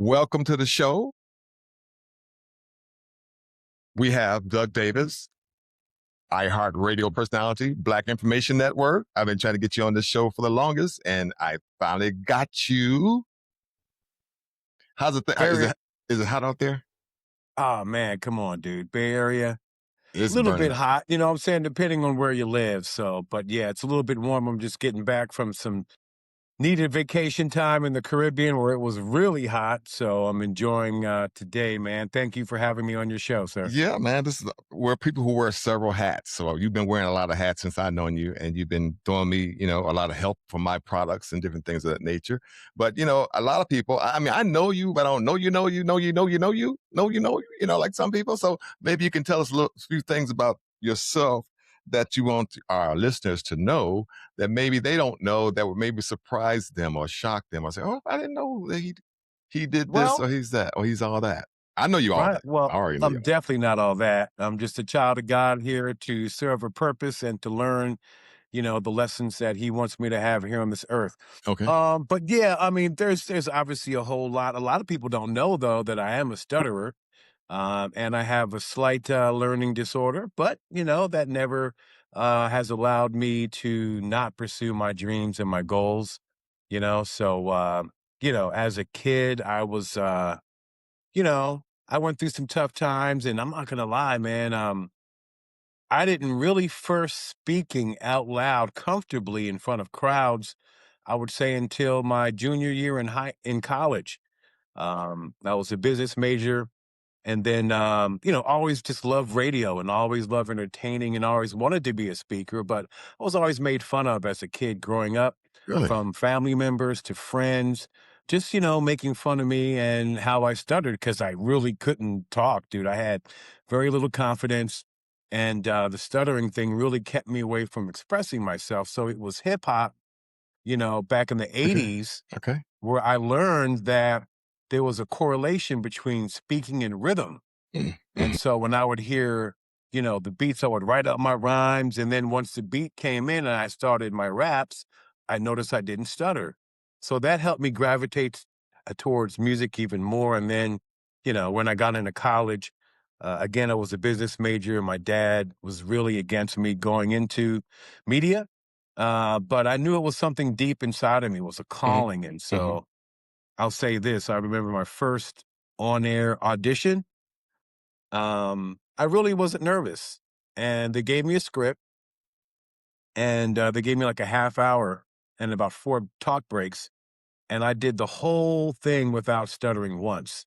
Welcome to the show. We have Doug Davis, iHeartRadio personality, Black Information Network. I've been trying to get you on this show for the longest, and I finally got you. How's it? Is Very it is it hot out there? Oh, man, come on, dude. Bay Area, It's little bit burning. hot, you know what I'm saying, depending on where you live, so but, yeah, it's a little bit warm. I'm just getting back from some needed vacation time in the Caribbean where it was really hot, so I'm enjoying, today, man. Thank you for having me on your show, sir. Yeah, man. This is where people who wear several hats. So you've been wearing a lot of hats since I've known you, and you've been throwing me, a lot of help for my products and different things of that nature. But a lot of people. I mean, I know you, but I don't know you. Like some people. So maybe you can tell us a few things about yourself that you want our listeners to know that maybe they don't know that would maybe surprise them or shock them or say, "Oh, I didn't know that he did this Well or he's that or he's all that." I know you all right, that. well, I already know you I'm all that. definitely not all that. I'm just a child of God here to serve a purpose and to learn, the lessons that he wants me to have here on this earth. Okay. But yeah, I mean, there's obviously a lot of people don't know though that I am a stutterer. And I have a slight learning disorder, but that never has allowed me to not pursue my dreams and my goals. So as a kid, I went through some tough times, and I'm not gonna lie, man. I didn't really first speaking out loud comfortably in front of crowds, I would say until my junior year in college. I was a business major and then, always just loved radio and always loved entertaining and always wanted to be a speaker, but I was always made fun of as a kid growing up Really? from family members to friends, just, making fun of me and how I stuttered because I really couldn't talk, dude. I had very little confidence. And the stuttering thing really kept me away from expressing myself. So it was hip hop, back in the Okay. 80s Okay. where I learned that there was a correlation between speaking and rhythm. Mm, And mhm. so when I would hear, the beats, I would write up my rhymes. And then once the beat came in and I started my raps, I noticed I didn't stutter. So that helped me gravitate towards music even more. And then, when I got into college, again, I was a business major. My dad was really against me going into media. But I knew it was something deep inside of me, it was a Mhm. calling. And Mhm. so I'll say this, I remember my first on-air audition. I really wasn't nervous, and they gave me a script, and, they gave me, like, a half hour and about 4 talk breaks, and I did the whole thing without stuttering once,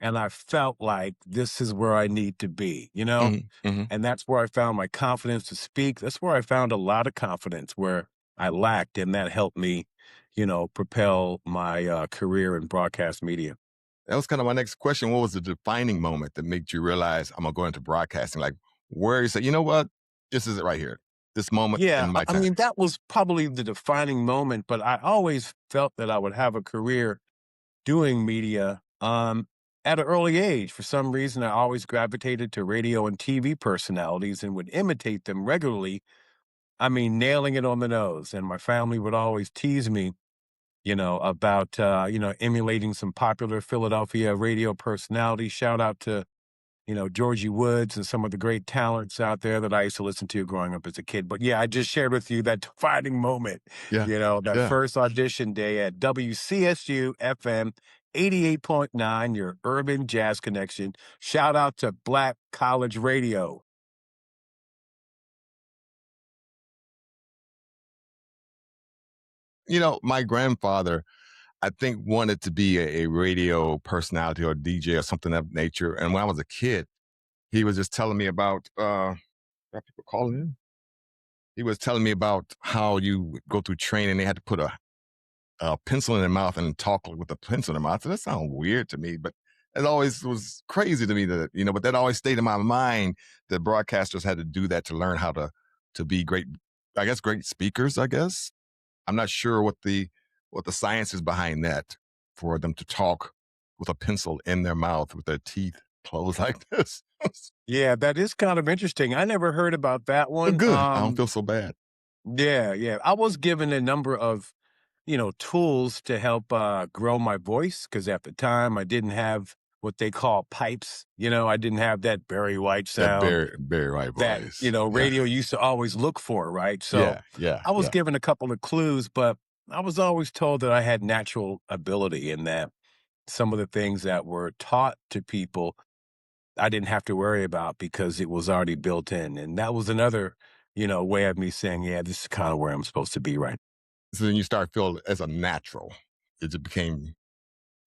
and I felt like this is where I need to be, you know? Mhm. Mhm. And that's where I found my confidence to speak. That's where I found a lot of confidence where I lacked, and that helped me, propel my, career in broadcast media. That was kind of my next question. What was the defining moment that made you realize I'm gonna go into broadcasting? Like where you say, you know what? This is it right here. This moment Yeah, in I my I time. mean, that was probably the defining moment, but I always felt that I would have a career doing media, at an early age. For some reason, I always gravitated to radio and TV personalities and would imitate them regularly. I mean, nailing it on the nose, and my family would always tease me, about, emulating some popular Philadelphia radio personalities. Shout out to Georgie Woods and some of the great talents out there that I used to listen to growing up as a kid. But yeah, I just shared with you that defining moment, Yeah. that Yeah. first audition day at WCSU FM 88.9, your urban jazz connection. Shout out to Black College Radio. My grandfather, I think, wanted to be a radio personality or DJ or something of nature. And when I was a kid, he was just telling me about are people calling in? He was telling me about how you would go through training. They had to put a pencil in their mouth and talk with a pencil in their mouth. So that sounds weird to me, but it always was crazy to me but that always stayed in my mind that broadcasters had to do that to learn how to be great, I guess, great speakers, I guess. I'm not sure what the science is behind that for them to talk with a pencil in their mouth with their teeth closed like this. Yeah, that is kind of interesting. I never heard about that But one. good. I don't feel so bad. Yeah, yeah. I was given a number of, tools to help grow my voice because at the time I didn't have what they call pipes. I didn't have that Barry White That sound very right that, voice. Yeah, radio used to always look for, right? So yeah, yeah, I was yeah. given a couple of clues, but I was always told that I had natural ability and that some of the things that were taught to people I didn't have to worry about because it was already built in. And that was another, way of me saying, yeah, this is kind of where I'm supposed to be right. So then you start feeling as a natural. It just became,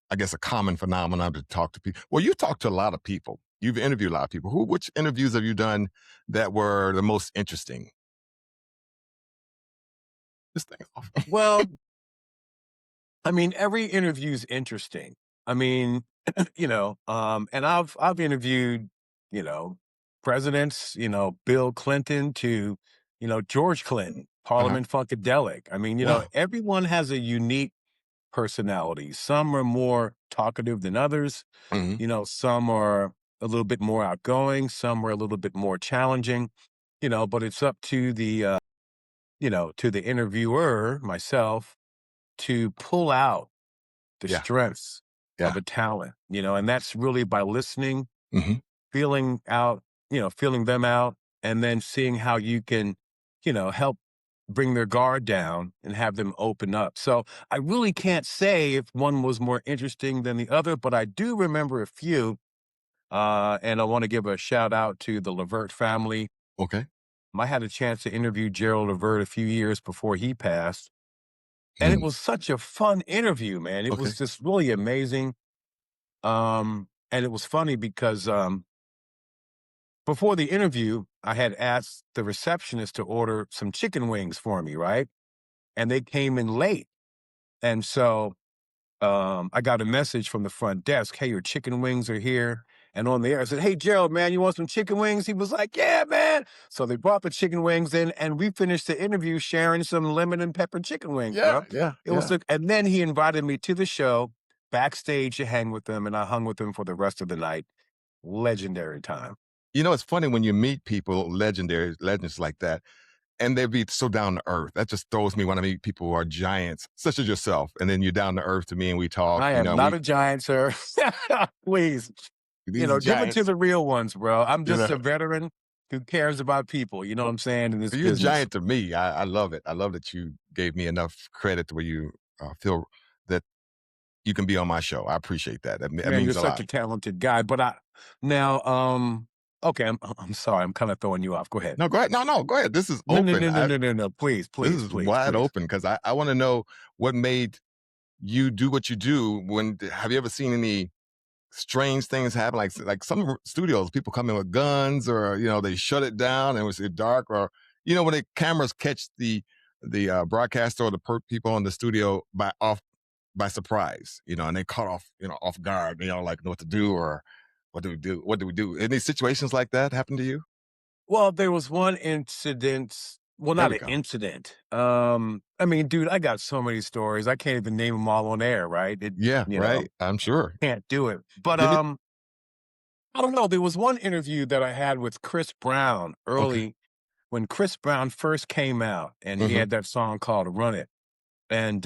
I guess, a common phenomenon to talk to people. Well, you talk to a lot of people. You've interviewed a lot of people. Which interviews have you done that were the most interesting? This thing off. Well, I mean, every interview is interesting. I mean, and I've interviewed, you know, presidents, Bill Clinton to, George Clinton, Uh-huh. Parliament Funkadelic. I mean, Wow. everyone has a unique personality. Some are more talkative than others. Hmm. Some are a little bit more outgoing, some are a little bit more challenging, but it's up to the interviewer, myself, to pull out the Yeah, strengths yeah. of a talent, and that's really by listening, Hmm. feeling out, feeling them out, and then seeing how you can, help bring their guard down and have them open up. So I really can't say if one was more interesting than the other, but I do remember a few. And I want to give a shout out to the Levert family. Okay. I had a chance to interview Gerald Levert a few years before he passed. And it Mm. was such a fun interview, man. It Okay. was just really amazing. And it was funny because before the interview, I had asked the receptionist to order some chicken wings for me, right? And they came in late. And so I got a message from the front desk, hey, your chicken wings are here. And on the air, I said, hey, Gerald, man, you want some chicken wings? He was like, yeah, man. So they brought the chicken wings in, and we finished the interview sharing some lemon and pepper chicken wings, Yeah, bro. yeah, It was, yeah. and then he invited me to the show backstage to hang with them, and I hung with them for the rest of the night. Legendary time. It's funny when you meet people, legendary legends like that, and they'd be so down to earth. That just throws me when I meet people who are giants, such as yourself, and then you're down to earth to me, and we talk. I am And not we a giant, sir. Please, these are give it to giants. the real ones, bro. I'm You just know, a veteran who cares about people. You know what I'm saying in this you're a business. giant to me. I love it. I love that you gave me enough credit to where you feel that you can be on my show. I appreciate that. That Man, you're means a such lot. a talented guy. But now, okay, I'm sorry, I'm kind of throwing you off. Go ahead. No, go ahead. No, no, go ahead. This is No, no, open. no, no, no, no, no. Please, This please, is please, wide please. open because I want to know what made you do what you do. Have you ever seen any strange things happen? Like some studios, people come in with guns, or they shut it down and it was dark, or when the cameras catch the broadcaster or the people in the studio by surprise, and they caught off guard. They don't like know what to do, or what do we do? What do we do? Any situations like that happen to you? Well, there was one incident. Well, There not we an go. incident. I mean, dude, I got so many stories. I can't even name them all on air, right? Yeah, right. I'm sure. Can't do it. But Give me I don't know. There was one interview that I had with Chris Brown okay. early when Chris Brown first came out, and he Hmm. had that song called "Run It," and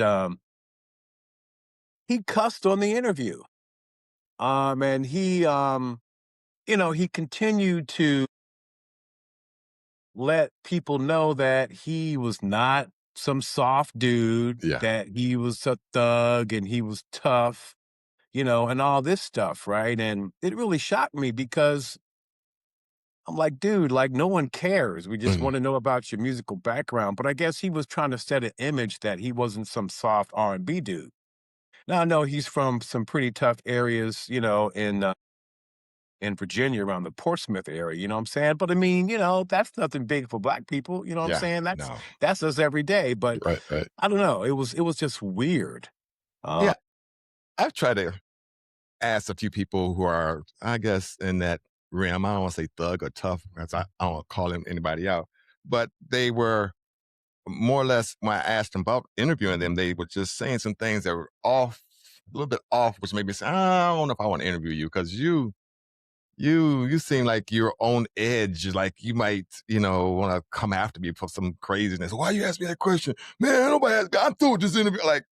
he cussed on the interview. And he continued to let people know that he was not some soft dude, Yeah. that he was a thug and he was tough, and all this stuff, right? And it really shocked me because I'm like, dude, like no one cares. We just Mhm. want to know about your musical background. But I guess he was trying to set an image that he wasn't some soft R&B dude. Now I know he's from some pretty tough areas, in Virginia around the Portsmouth area, you know what I'm saying? But I mean, that's nothing big for black people, you know what I'm Yeah. saying? That's No. that's us every day. But Right. Right. I don't know. It was just weird. Uh, Yeah. I've tried to ask a few people who are, I guess, in that realm. I don't want to say thug or tough, because I don't call them anybody out. But they were more or less, when I asked them about interviewing them, they were just saying some things that were off, a little bit off, which made me say, I don't know if I want to interview you because you seem like you're on edge, like you might, want to come after me for some craziness. Why you ask me that question? Man, nobody has got through with this interview. Like,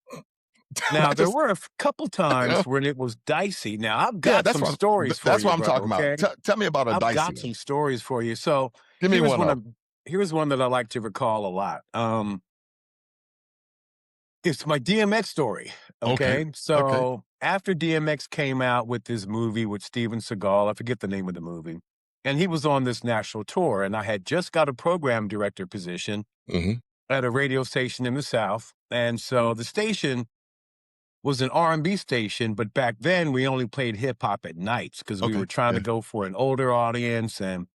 Now, I there just, were a couple you know, times when it was dicey. Now, I've yeah, got some stories for that's you, what I'm bro, talking about. okay? Tell me about a I've dicey got one. some stories for you. So, Give me here's one one of of here's one that I like to recall a lot. It's my DMX story, 'em. Okay, okay? okay. So, after DMX came out with this movie with Steven Seagal, I forget the name of the movie, and he was on this national tour, and I had just got a program director position Hmm. at a radio station in the South, and so the station was an R&B station, but back then we only played hip hop at nights because we Okay, were trying to yeah, go for an older audience. And,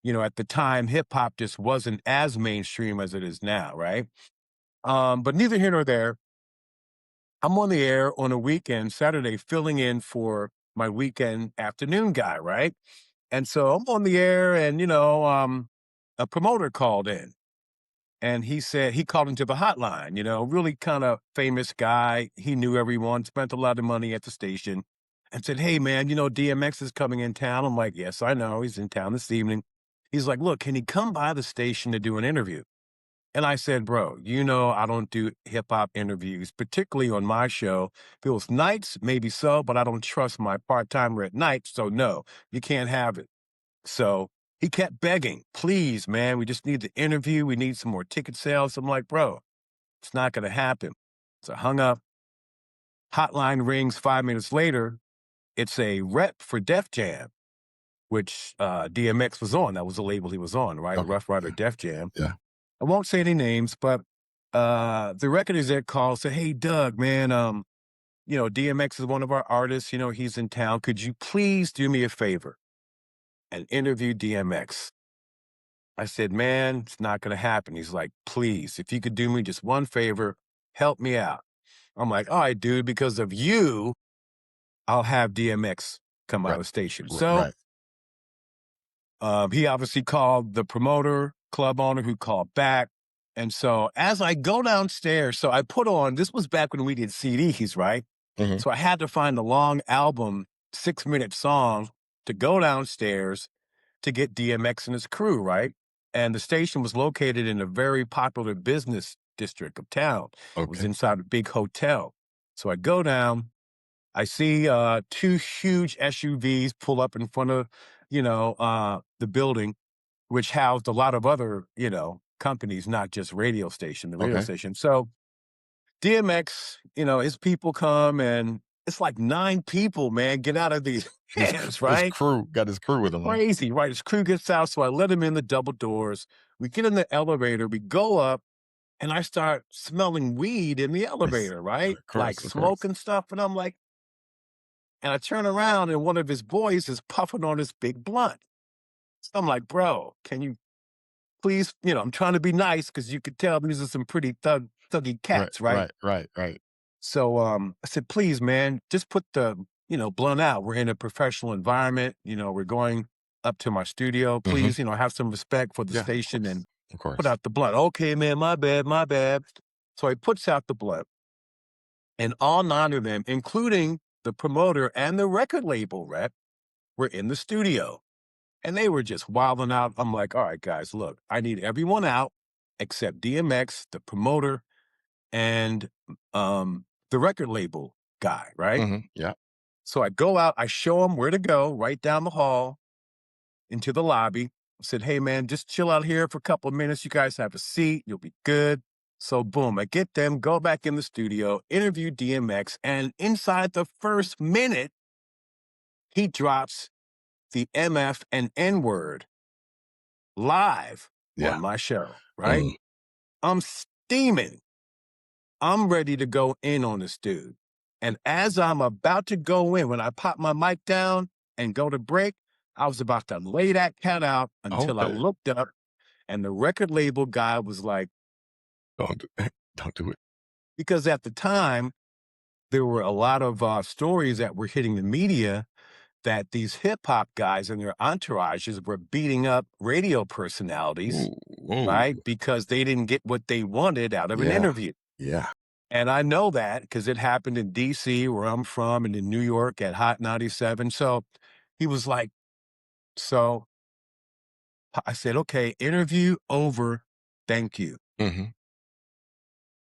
at the time, hip hop just wasn't as mainstream as it is now, right? But neither here nor there. I'm on the air on a weekend, Saturday, filling in for my weekend afternoon guy, right? And so I'm on the air and, a promoter called in and he said he called into the hotline, really kind of famous guy. He knew everyone, spent a lot of money at the station, and said, "Hey, man, DMX is coming in town." I'm like, "Yes, I know. He's in town this evening." He's like, "Look, can he come by the station to do an interview?" And I said, "Bro, I don't do hip hop interviews, particularly on my show. If it was nights, maybe so, but I don't trust my part timer at night. So, no, you can't have it." So he kept begging, "Please, man, we just need the interview. We need some more ticket sales." I'm like, "Bro, it's not going to happen." So I hung up. Hotline rings 5 minutes later. It's a rep for Def Jam, which DMX was on. That was the label he was on, right? okay, Rough Rider Def Jam. yeah. I won't say any names, but the record exec called, said, "Hey, Doug, man, DMX is one of our artists. He's in town. Could you please do me a favor and interview DMX?" I said, "Man, it's not going to happen." He's like, "Please, if you could do me just one favor, help me out." I'm like, "All right, dude, because of you, I'll have DMX come out Right, of the station." So right. he obviously called the promoter, club owner, who called back. And so as I go downstairs, so I put on, this was back when we did CDs, right? Hmm. So I had to find a long album, 6-minute song to go downstairs to get DMX and his crew, right? And the station was located in a very popular business district of town. It was Okay, inside a big hotel. So I go down, I see two huge SUVs pull up in front of, the building, which housed a lot of other, companies, not just the radio okay. station. So DMX, his people come and it's like 9 people, man, get out of these vans, His right? crew got his crew with him, huh? Crazy, right? His crew gets out. So I let him in the double doors. We get in the elevator, we go up, and I start smelling weed in the Yes, elevator, right? of Like course, of smoke course. and stuff. And I'm like, and I turn around and one of his boys is puffing on his big blunt. So I'm like, "Bro, can you please," I'm trying to be nice because you could tell these are some pretty thuggy Right, cats, right? right, right, right. So I said, "Please, man, just put the, blunt out. We're in a professional environment. We're going up to my studio. Hmm. Please, have some respect for the Yeah, of station course, and of put course. out the blunt." "Okay, man, my bad, my bad." So he puts out the blunt, and all 9 of them, including the promoter and the record label rep, were in the studio. And they were just wilding out. I'm like, "All right, guys, look, I need everyone out except DMX, the promoter, and the record label guy, right?" Yeah. So I go out, I show them where to go, right down the hall into the lobby. I said, "Hey, man, just chill out here for a couple of minutes. You guys have a seat. You'll be good." So, boom, I get them, go back in the studio, interview DMX, and inside the first minute, he drops the MF and N word live Yeah. on my show, right? Mm. I'm steaming. I'm ready to go in on this dude. And as I'm about to go in, when I pop my mic down and go to break, I was about to lay that cat out until I Okay. looked up and the record label guy was like, Don't do, don't do it. because at the time, there were a lot of stories that were hitting the media that these hip hop guys and their entourages were beating up radio personalities, Ooh, ooh. right? Because they didn't get what they wanted out of an Yeah. interview. Yeah. And I know that because it happened in DC, where I'm from, and in New York at Hot 97. So he was like, So I said, okay, interview over. Thank you. Hmm.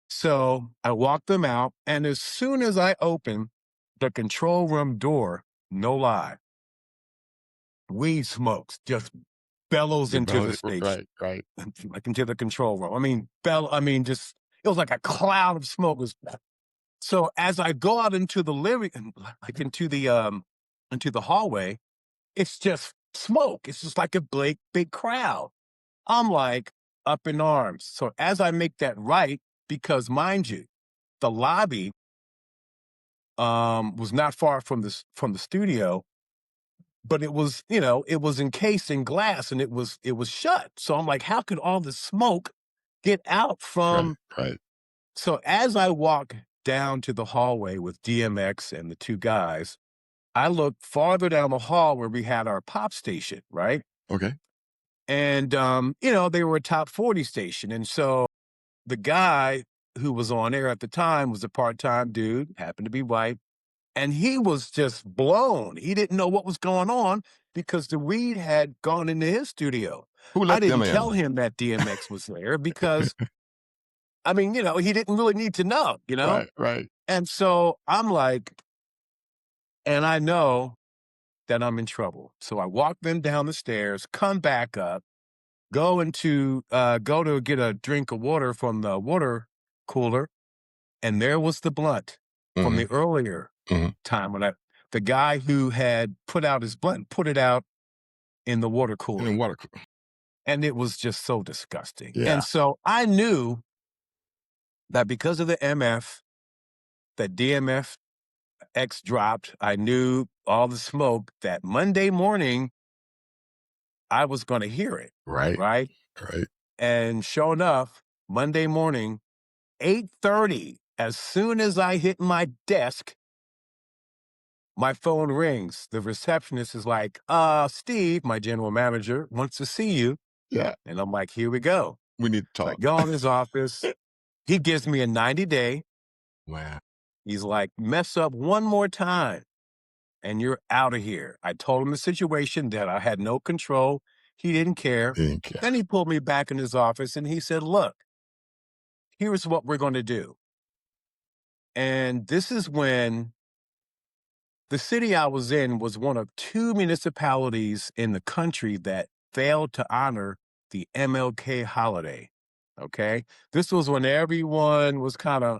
So I walked them out. And as soon as I opened the control room door, no lie, weed smokes just bellows into the station, Right, right. like into the control room. Just, it was like a cloud of smoke was. So as I go out into the like into the hallway, it's just smoke. It's just like a big crowd. I'm like up in arms. So as I make that right, because mind you, the lobby was not far from the studio, but it was, it was encased in glass and it was shut. So I'm like, how could all the smoke get out Right, from? right. So as I walk down to the hallway with DMX and the two guys, I look farther down the hall where we had our pop station, right? Okay. And they were a top 40 station. And so the guy who was on air at the time was a part-time dude, happened to be white, and he was just blown. He didn't know what was going on because the weed had gone into his studio. Who I let them didn't in? tell him that DMX was there because he didn't really need to know. Right, right. And so I'm like, and I know that I'm in trouble. So I walk them down the stairs, come back up, go to get a drink of water from the water cooler, and there was the blunt from Hmm. the earlier Hmm. time when the guy who had put out his blunt put it out in the water And cooler. then water. And it was just so disgusting. Yeah. And so I knew that because of the MF that DMF X dropped, I knew all the smoke that Monday morning I was going to hear it. Right, Right. right. And sure enough, Monday morning, 8:30, as soon as I hit my desk, my phone rings. The receptionist is like, Steve, my general manager, wants to see you. Yeah. And I'm like, here we go. We need to So I talk. go in his office. He gives me a 90-day. Wow. He's like, mess up one more time and you're out of here. I told him the situation that I had no control. He didn't care. Didn't care. Then he pulled me back in his office and he said, look, here's what we're going to do. And this is when the city I was in was one of two municipalities in the country that failed to honor the MLK holiday. Okay. This was when everyone was kind of,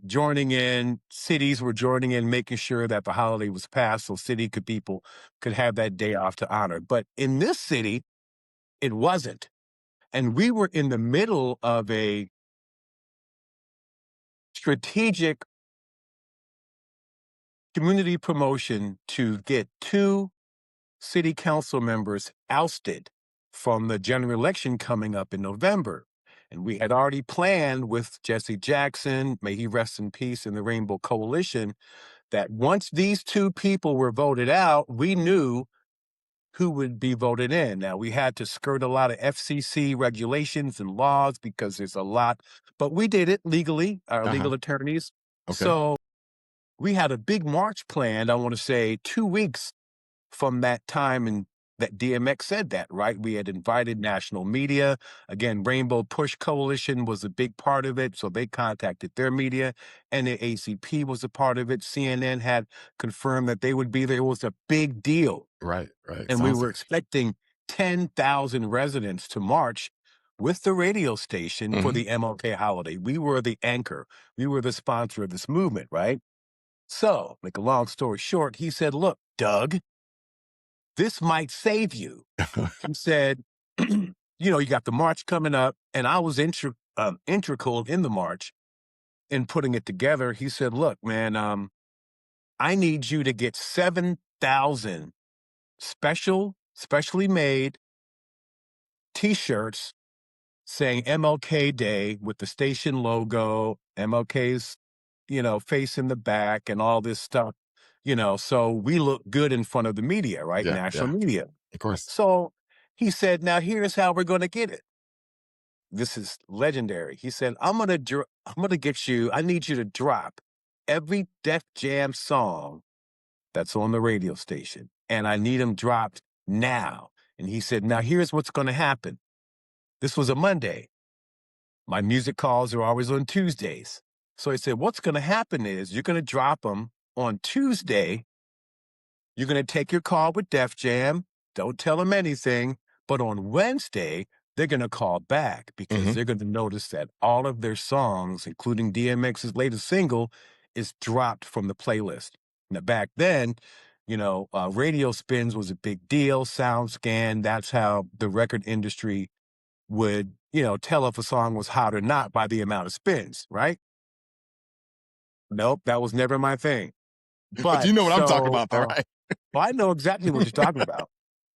joining in. Cities were joining in, making sure that the holiday was passed so people could have that day off to honor. But in this city, it wasn't. And we were in the middle of a strategic community promotion to get two city council members ousted from the general election coming up in November. And we had already planned with Jesse Jackson, may he rest in peace, in the Rainbow Coalition, that once these two people were voted out, we knew who would be voted in. Now, we had to skirt a lot of FCC regulations and laws because there's a lot, but we did it legally, our Uh-huh. legal attorneys. Okay. So we had a big march planned, I want to say 2 weeks from that time, and that DMX said that, right? We had invited national media. Again, Rainbow Push Coalition was a big part of it, so they contacted their media, and the ACP was a part of it. CNN had confirmed that they would be there. It was a big deal. Right, right. And we Sounds were like expecting 10,000 residents to march with the radio station for Mhm. the MLK holiday. We were the anchor. We were the sponsor of this movement, right? So, make a long story short, he said, look, Doug, this might save you. He said, you got the march coming up, and I was integral in the march in putting it together. He said, look, man, I need you to get 7,000 specially made T-shirts saying MLK Day with the station logo, MLK's, face in the back and all this stuff, so we look good in front of the media, right? Yeah, National yeah. media. Of course. So he said, now here's how we're going to get it. This is legendary. He said, I'm going to get you, I need you to drop every Def Jam song that's on the radio station. and I need them dropped now. And he said, now here's what's going to happen. This was a Monday. My music calls are always on Tuesdays. So he said, what's going to happen is you're going to drop them on Tuesday. You're going to take your call with Def Jam. Don't tell them anything. But on Wednesday, they're going to call back because they're going to notice that all of their songs, including DMX's latest single, is dropped from the playlist. Now, back then, radio spins was a big deal. SoundScan, that's how the record industry would, tell if a song was hot or not by the amount of spins, right? Nope, that was never my thing. But you know what I'm talking about, though, right? Well, I know exactly what you're talking about.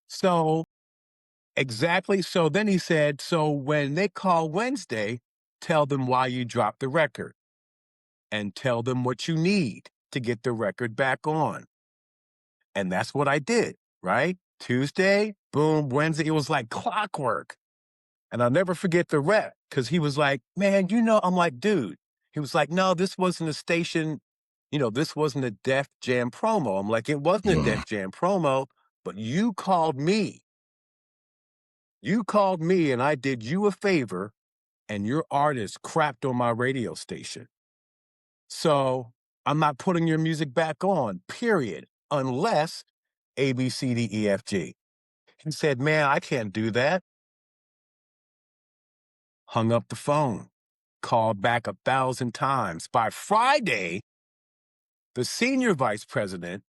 So, exactly. So then he said, so when they call Wednesday, tell them why you dropped the record and tell them what you need to get the record back on. And that's what I did, right? Tuesday, boom, Wednesday, it was like clockwork. And I'll never forget the rep because he was like, man, I'm like, dude. He was like, no, this wasn't a station, this wasn't a Def Jam promo. I'm like, it wasn't a Def Jam promo, but you called me. You called me and I did you a favor and your artist crapped on my radio station. So I'm not putting your music back on, period, unless A, B, C, D, E, F, G. He said, man, I can't do that. Hung up the phone, called back 1,000 times. By Friday, the senior vice president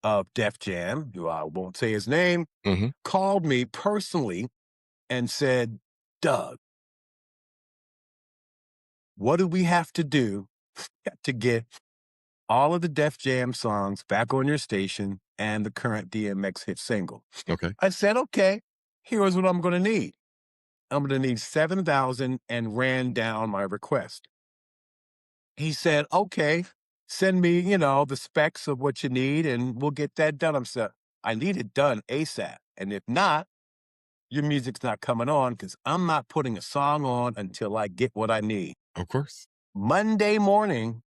of Def Jam, who I won't say his name, called me personally and said, Doug, what do we have to do to get all of the Def Jam songs back on your station and the current DMX hit single? Okay. I said, okay, here's what I'm going to need. I'm going to need 7,000 and ran down my request. He said, okay, send me, the specs of what you need and we'll get that done. I need it done ASAP. And if not, your music's not coming on because I'm not putting a song on until I get what I need. Of course. Monday morning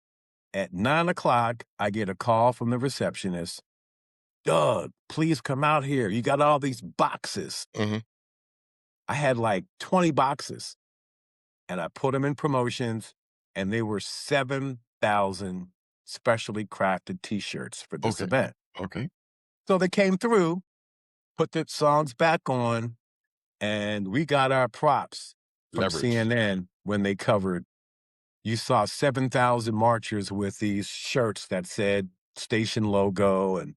at 9:00, I get a call from the receptionist. Doug, please come out here. You got all these boxes. I had like 20 boxes and I put them in promotions and they were 7,000 specially crafted t-shirts for this event. Okay. So they came through, put the songs back on, and we got our props from CNN when they covered. You saw 7,000 marchers with these shirts that said station logo, and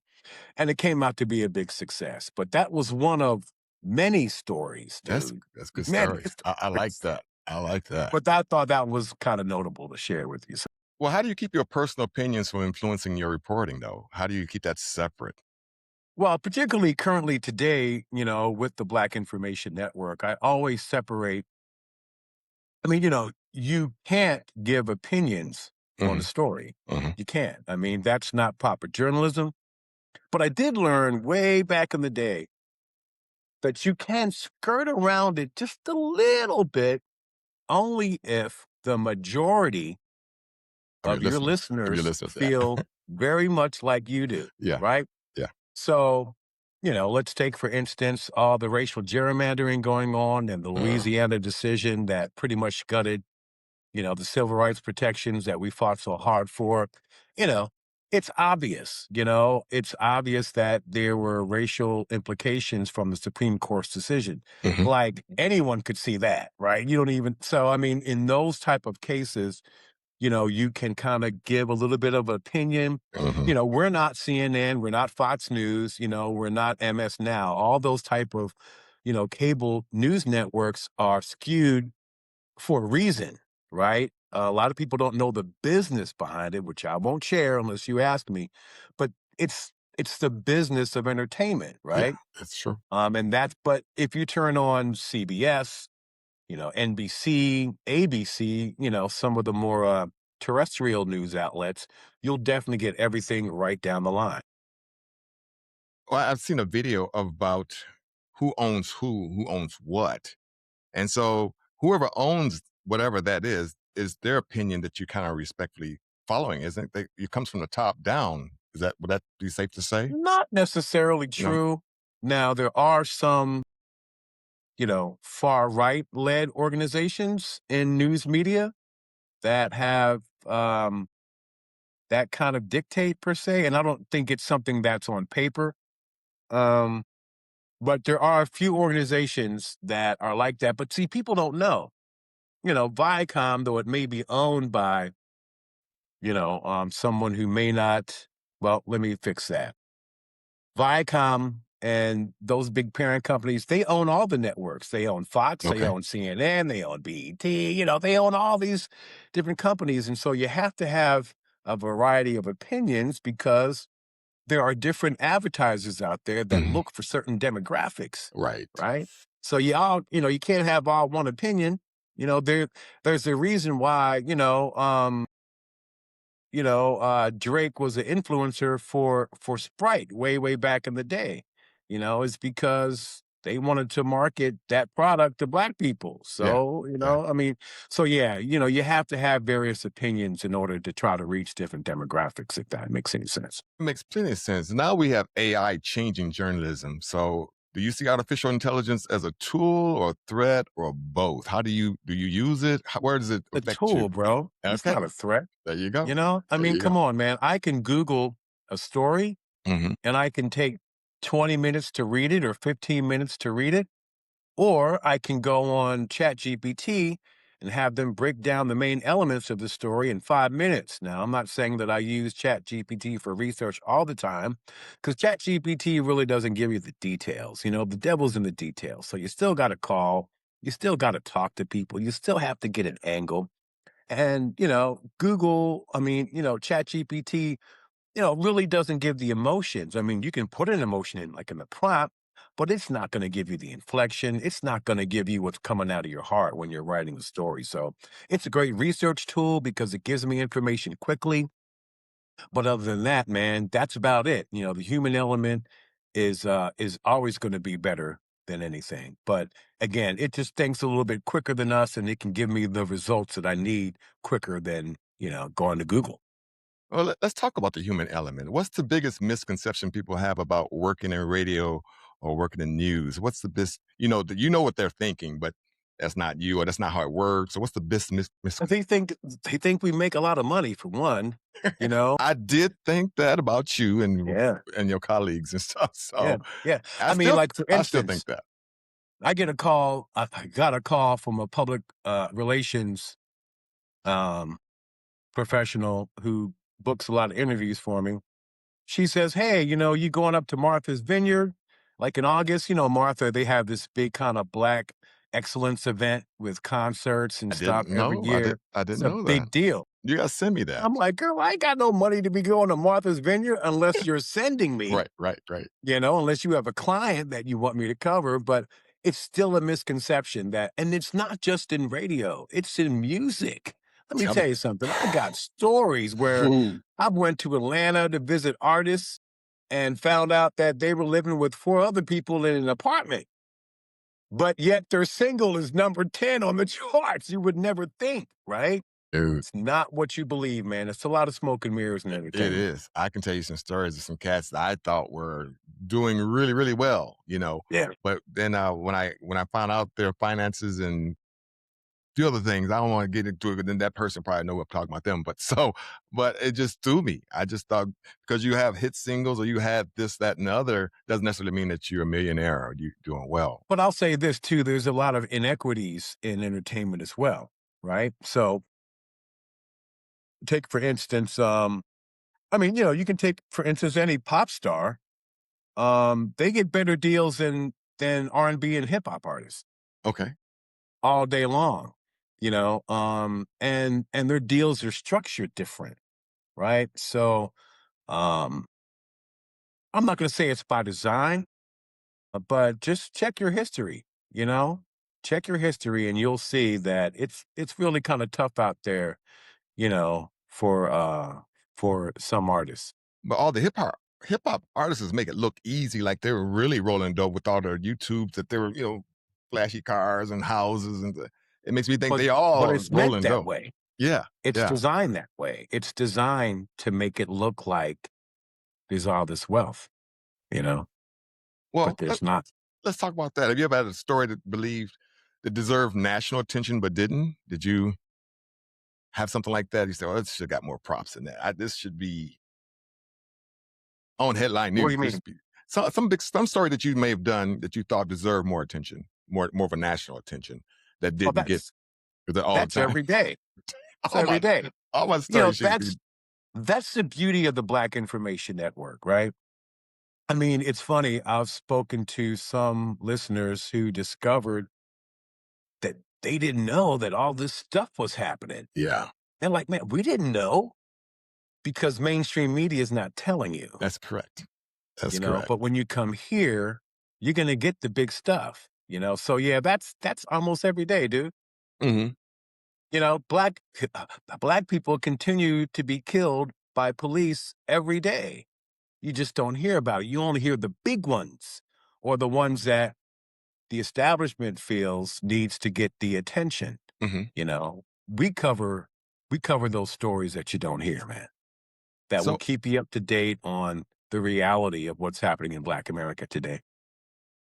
it came out to be a big success. But that was one of many stories, dude. That's good Many story. I like that. I like that. But I thought that was kind of notable to share with you. Well, how do you keep your personal opinions from influencing your reporting, though? How do you keep that separate? Well, particularly currently today, with the Black Information Network, I always separate. I mean, you can't give opinions on a story. You can't. I mean, that's not proper journalism. But I did learn way back in the day that you can skirt around it just a little bit only if the majority of your listeners feel very much like you do. Yeah. Right? Yeah. So, let's take, for instance, all the racial gerrymandering going on and the Louisiana decision that pretty much gutted, the civil rights protections that we fought so hard for. It's obvious, it's obvious that there were racial implications from the Supreme Court's decision. Like anyone could see that, right? So, I mean, in those type of cases, you can kind of give a little bit of opinion. We're not CNN, we're not Fox News, we're not MS Now. All those type of, cable news networks are skewed for a reason, right? A lot of people don't know the business behind it, which I won't share unless you ask me. But it's the business of entertainment, right? Yeah, that's true. But if you turn on CBS, NBC, ABC, some of the more terrestrial news outlets, you'll definitely get everything right down the line. Well, I've seen a video about who owns what. And so whoever owns whatever that is their opinion that you kind of respectfully following, isn't it? It comes from the top down. Would that be safe to say? Not necessarily No. true. Now, there are some, far right led organizations in news media that have that kind of dictate per se, and I don't think it's something that's on paper. Um, but there are a few organizations that are like that. But see, people don't know. Viacom, though it may be owned by, someone who may not, well, let me fix that. Viacom and those big parent companies, they own all the networks. They own Fox, they Okay. own CNN, they own BET, they own all these different companies. And so you have to have a variety of opinions because there are different advertisers out there that Mhm. look for certain demographics, Right. right? So you can't have all one opinion. There's a reason why, Drake was an influencer for Sprite way back in the day. It's because they wanted to market that product to black people. Yeah. So, Yeah. I mean, so yeah, you have to have various opinions in order to try to reach different demographics, if that makes any sense. It makes plenty of sense. Now we have AI changing journalism. So, do you see artificial intelligence as a tool or a threat or both? How do you use it? Where does it A affect you? tool, bro. It's Okay, not a threat. there you go. I There mean, you go. come on, man. I can Google a story Hmm. and I can take 20 minutes to read it or 15 minutes to read it. Or I can go on ChatGPT and have them break down the main elements of the story in 5 minutes. Now, I'm not saying that I use ChatGPT for research all the time, because ChatGPT really doesn't give you the details. The devil's in the details. So you still got to call, you still got to talk to people, you still have to get an angle. And, Google, ChatGPT really doesn't give the emotions. I mean, you can put an emotion in, like in the prompt, but it's not going to give you the inflection. It's not going to give you what's coming out of your heart when you're writing the story. So it's a great research tool because it gives me information quickly. But other than that, man, that's about it. The human element is always going to be better than anything. But again, it just thinks a little bit quicker than us, and it can give me the results that I need quicker than going to Google. Well, let's talk about the human element. What's the biggest misconception people have about working in radio or working in news? What's the best, you know what they're thinking, but that's not you or that's not how it works. So what's the best They think we make a lot of money for one, you know? I did think that about you Yeah, and your colleagues and stuff. yeah, So yeah. I mean, like, for I still instance, think that. I got a call from a public, relations, um, professional who books a lot of interviews for me. She says, "Hey, you going up to Martha's Vineyard, like, in August?" Martha, they have this big kinda Black excellence event with concerts and I stuff didn't every know. year. I It's didn't a know that. big deal. You gotta send me I'm that. like, "Girl, I ain't got no money to be going to Martha's Vineyard unless you're sending me, Right, right, right. unless you have a client that you want me to cover." But it's still a misconception that, and it's not just in radio, it's in music. Let me Tell tell me. you something. I got stories where I went to Atlanta to visit artists and found out that they were living with four other people in an apartment, but yet their single is number 10 on the charts. You would never think, right? Dude, It's not what you believe, man. It's a lot of smoke and mirrors and it entertainment. is. I can tell you some stories of some cats that I thought were doing really, really well, Yeah. But then when I found out their finances and few other things. I don't want to get into it, but then that person probably know I'm talking about them. But but it just threw me. I just thought because you have hit singles or you have this, that, and the other doesn't necessarily mean that you're a millionaire or you doing well. But I'll say this too, there's a lot of inequities in entertainment as well, right? So take for instance, you can take for instance any pop star. They get better deals than R&B and hip hop artists Okay. all day long, and their deals are structured different, right? So um I'm not gonna say it's by design, but just check your history, you know? Check your history and you'll see that it's really kind of tough out there, for some artists. But all the hip hop artists make it look easy, like they were really rolling dope with all their YouTubes that they were, flashy cars and houses it makes me think But they but all it's meant rolling that dope. way. Yeah. It's Yeah. designed that way. It's designed to make it look like there's all this wealth, you know, but Well, there's not. let's talk about that. Have you ever had a story that deserved national attention but didn't? Did you have something like that? You say, "Oh, this should have got more props than that. This should be on headline What do news." you There mean? should be some story that you may have done that you thought deserved more attention, more of a national attention that Well, didn't get. Is that all the that's time? every day. It's All every my day. all my You know, stories should be. that's the beauty of the Black Information Network, right? I mean, it's funny. I've spoken to some listeners who discovered that they didn't know that all this stuff was happening. Yeah, They're like, man, we didn't know because mainstream media is not telling you, that's correct. That's you know, correct. but when you come here, you're going to get the big stuff, you know? So yeah, that's almost every day, dude. Hmm. You know, black people continue to be killed by police every day. You just don't hear about it. You only hear the big ones or the ones that the establishment feels needs to get the attention. Hmm. You know, we cover those stories that you don't hear, man. That will So, keep you up to date on the reality of what's happening in Black America today.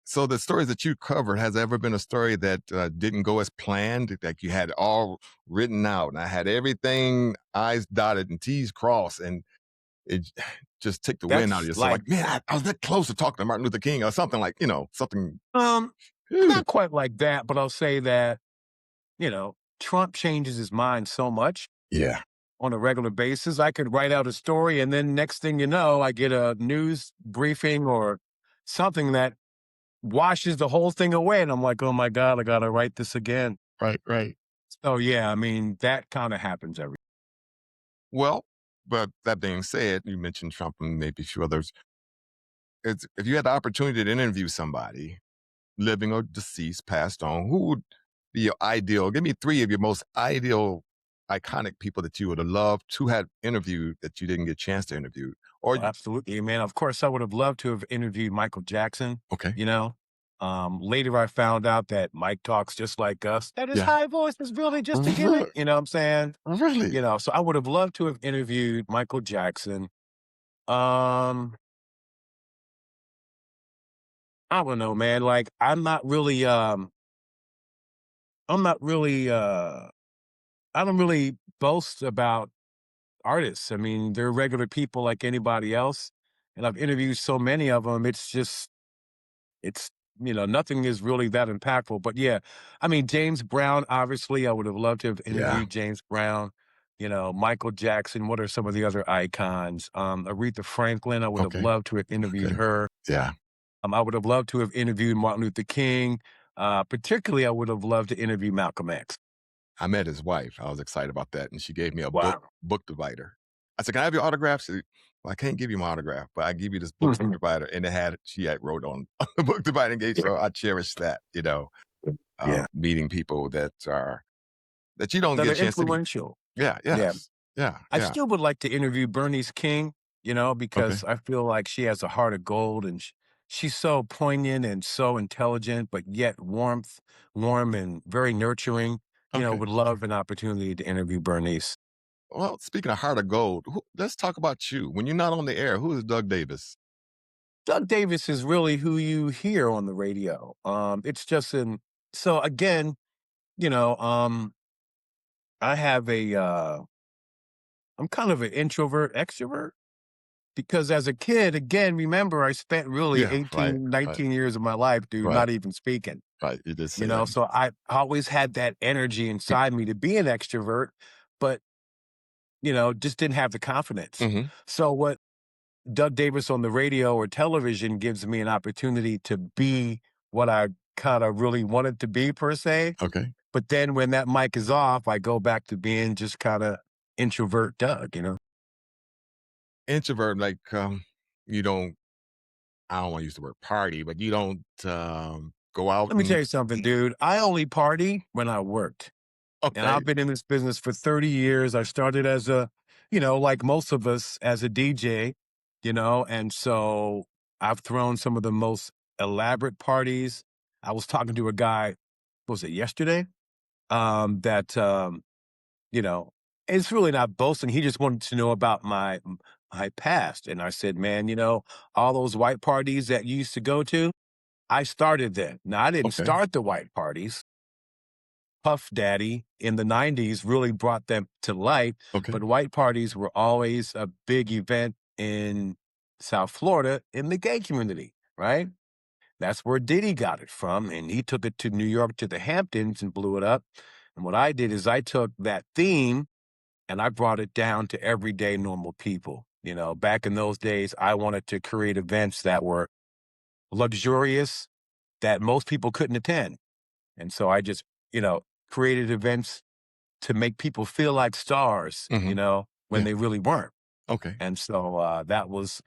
so the stories that you covered, has there ever been a story that didn't go as planned? Like you had it all written out, and I had everything I's dotted and T's crossed, and it just took the wind out of That's you. So, like, like, man, I was that close to talking to Martin Luther King or something like, something. um, Whew. not quite like that, but I'll say that, you know, Trump changes his mind so much Yeah. on a regular basis. I could write out a story and then next thing you know, I get a news briefing or something that washes the whole thing away. And I'm like, oh my God, I got to write this again. Right. Right. So yeah, I mean, that kind of happens every. Well, but that being said, you mentioned Trump and maybe a few others. If you had the opportunity to interview somebody, living or deceased, passed on, who would be your ideal? Give me three of your most ideal, iconic people that you would have loved to have interviewed that you didn't get a chance to interview. Or Oh, absolutely, man. Of course, I would have loved to have interviewed Michael Jackson, okay, you know. Later, I found out that Mike talks just like us, that his yeah, high voice is really just a really, gimmick. You know what I'm saying? really, You know, so I would have loved to have interviewed Michael Jackson. Um, I don't know, man. Like, I'm not really, I don't really boast about artists. I mean, they're regular people like anybody else. And I've interviewed so many of them. It's, nothing is really that impactful. But yeah, I mean, James Brown, obviously, I would have loved to have yeah, interviewed James Brown. You know, Michael Jackson. What are some of the other icons? Aretha Franklin, I would have okay, loved to have interviewed okay, her. yeah. I would have loved to have interviewed Martin Luther King. Particularly, I would have loved to interview Malcolm X. I met his wife. I was excited about that, and she gave me a Wow. book divider. I said, "Can I have your autograph?" She said, "Well, I can't give you my autograph, but I give you this book Mhm. divider." And she had wrote on the book divider engaged. Yeah. So I cherish that. Yeah. Meeting people that you don't That get are a chance to meet. influential. Yeah. Yeah. Yes. Yeah. I Yeah. still would like to interview Bernice King, Okay. because I feel like she has a heart of gold and she's so poignant and so intelligent, but yet warm and very nurturing. Okay. Would love an opportunity to interview Bernice. Well, speaking of heart of gold, let's talk about you. When you're not on the air, who is Doug Davis? Doug Davis is really who you hear on the radio. It's just so again, you know, um, I have I'm kind of an introvert extrovert. Because as a kid, again, remember, I spent really Yeah. Right. 18, Right. 19 years of my life, dude, Right. not even speaking, Right. You did say that. so I always had that energy inside me to be an extrovert, but, just didn't have the confidence. Hmm. So what Doug Davis on the radio or television gives me an opportunity to be what I kind of really wanted to be per se. Okay. But then when that mic is off, I go back to being just kind of introvert Doug. Introvert, like you don't. I don't want to use the word party, but you don't go out Let me and. tell you something, dude. I only party when I worked. And Okay. I've been in this business for 30 years. I started as like most of us, as a DJ, and so I've thrown some of the most elaborate parties. I was talking to a guy, what was it yesterday? That, you know, it's really not boasting. He just wanted to know about I passed. And I said, man, all those white parties that you used to go to, I started then. Now, I didn't Okay. start the white parties. Puff Daddy in the 90s really brought them to light, Okay. but white parties were always a big event in South Florida in the gay community, right? That's where Diddy got it from, and he took it to New York to the Hamptons and blew it up. And what I did is I took that theme and I brought it down to everyday normal people. Back in those days, I wanted to create events that were luxurious that most people couldn't attend. And so I just, you know, created events to make people feel like stars, Hmm. when Yeah. they really weren't. Okay. And so that was,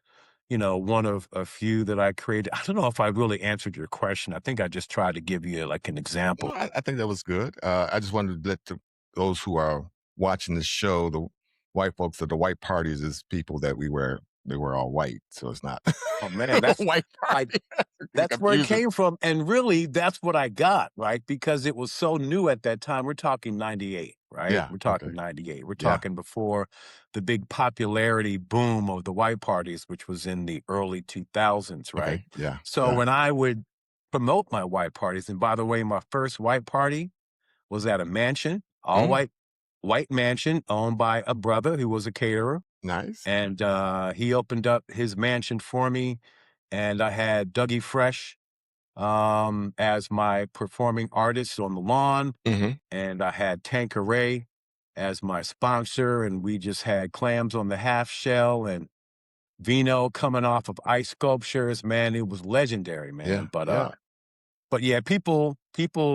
one of a few that I created. I don't know if I really answered your question. I think I just tried to give you like an No, example. I think that was good. I just wanted to let those who are watching the show, the white folks, that the white parties is people that they were all white. So it's not Oh man, that's white like party. that's where it Confusing. came from. And really, that's what I got, right? Because it was so new at that time. We're talking 98, right? Yeah. We're Okay. talking 98. We're Yeah. talking before the big popularity boom of the white parties, which was in the early 2000s, right? Okay. Yeah. So Yeah. when I would promote my white parties, and by the way, my first white party was at a mansion, all Mm, white mansion owned by a brother who was a caterer. nice. And he opened up his mansion for me. And I had Dougie Fresh as my performing artist on the lawn, Hmm. and I had Tanqueray as my sponsor, and we just had clams on the half shell and vino coming off of ice sculptures. Man, it was legendary, man. Yeah. Yeah. But yeah, people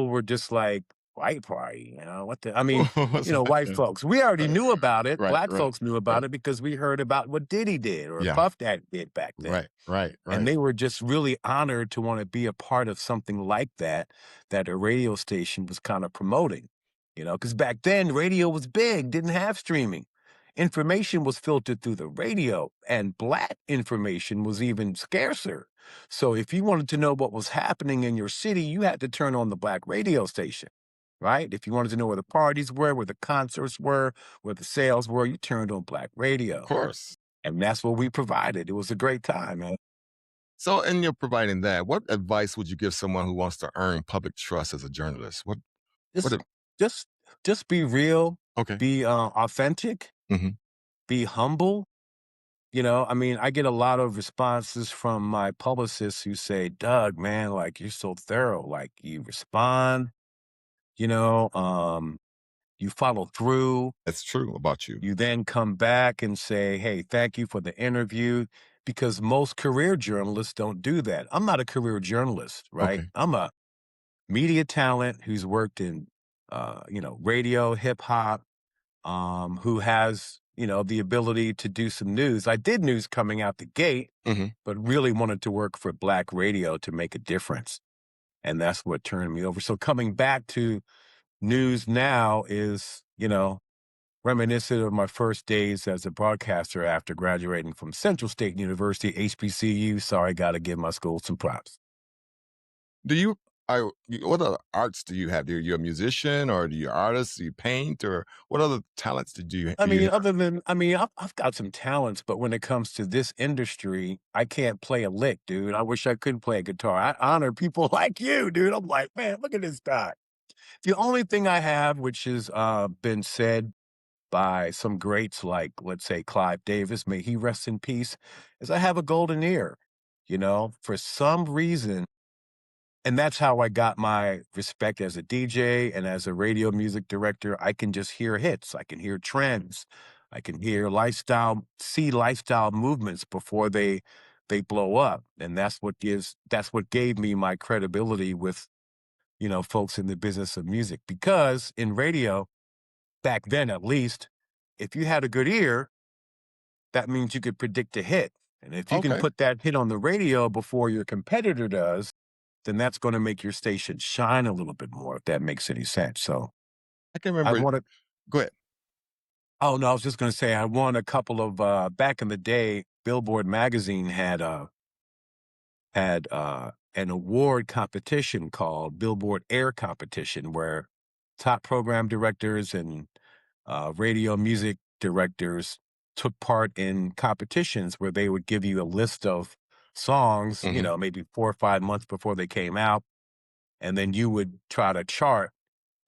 were just like, "White party," what the I mean, What's that? white Yeah. folks. We already Right. knew about it. Right. Black Right. folks knew Right. about it because we heard about what Diddy did or Yeah. Puff Daddy did back then. Right. Right. And Right. they were just really honored to wanna be a part of something like that, that a radio station was kinda promoting, because back then, radio was big, didn't have streaming. Information was filtered through the radio, and Black information was even scarcer. So if you wanted to know what was happening in your city, you had to turn on the Black radio station, right? If you wanted to know where the parties were, where the concerts were, where the sales were, you turned on Black Of radio, course. and that's what we provided. It was a great time, man. So, in your providing that, what advice would you give someone who wants to earn public trust as a journalist? What? Just just just be real, Okay. be, authentic, Hmm. be humble, I mean, I get a lot of responses from my publicists who say, "Doug, man, like, you're so thorough, like, you respond, you know, um, you follow through, That's true about you. you then come back and say, 'Hey, thank you for the interview,' because most career journalists don't do that." I'm not a career journalist, right? Okay. I'm a media talent who's worked in, radio, hip hop, who has, the ability to do some news. I did news coming out the gate, Hmm. but really wanted to work for Black radio to make a difference. And that's what turned me over. So coming back to news now is, reminiscent of my first days as a broadcaster after graduating from Central State University, HBCU. Sorry, got to give my school some props. Do you? What other arts do you have? Are you a musician, or do you artist? Do you paint, or what other talents I do you mean, have? I've got some talents, but when it comes to this industry, I can't play a lick, dude. I wish I could play a guitar. I honor people like you, dude. I'm like, man, look at this guy. The only thing I have, which has been said by some greats like, let's say, Clive Davis, may he rest in peace, is I have a golden ear. For some reason, and that's how I got my respect as a DJ and as a radio music director. I can just hear hits. I can hear trends. I can hear see lifestyle movements before they blow up. And that's what gave me my credibility with, folks in the business of music. Because in radio, back then at least, if you had a good ear, that means you could predict a hit. And if you can Okay. put that hit on the radio before your competitor does, then that's gonna make your station shine a little bit more, if that makes any sense. So I can I remember. wanted Go ahead. oh, no, I was just gonna say I won a couple of back in the day, Billboard magazine had an award competition called Billboard Air Competition, where top program directors and radio music directors took part in competitions where they would give you a list of songs, you Mhm. know, maybe 4 or 5 months before they came out, and then you would try to chart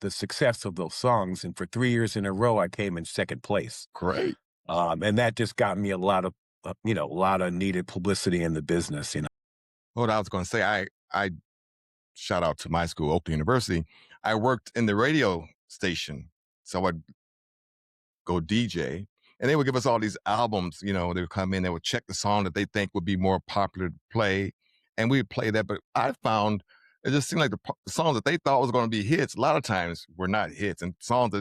the success of those songs. And for 3 years in a row, I came in second place. Great. And that just got me a lot of, a lot of needed publicity in the business, you know. What I was going to say, I shout out to my school, Oakland University. I worked in the radio station, so I'd go DJ, and they would give us all these albums. You know, they would come in, they would check the song that they think would be more popular to play, and we'd play that. But I found it just seemed like the songs that they thought was going to be hits, a lot of times were not hits, and songs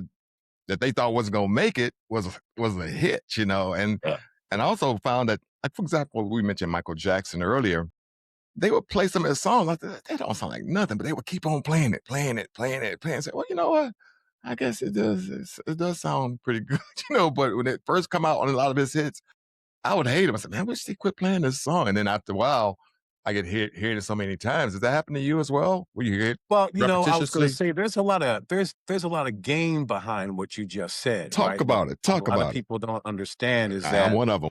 that they thought wasn't going to make it was a hit. You know, Yeah. and I also found that, like, for example, we mentioned Michael Jackson earlier. They would play some of his songs. Like, they don't sound like nothing, but they would keep on playing it, playing it, playing it, playing it. Say, well, you know what? I guess it does sound pretty good, you know. But when it first come out on a lot of his hits, I would hate him. I said, man, I wish they quit playing this song. And then after a while, I get hearing it so many times. Does that happen to you as well? Where you hear it Well, I was going to repetitiously? say there's a lot of game behind what you just said, Talk right? That about it. a Talk lot of about it. people don't understand is I'm that, one of them.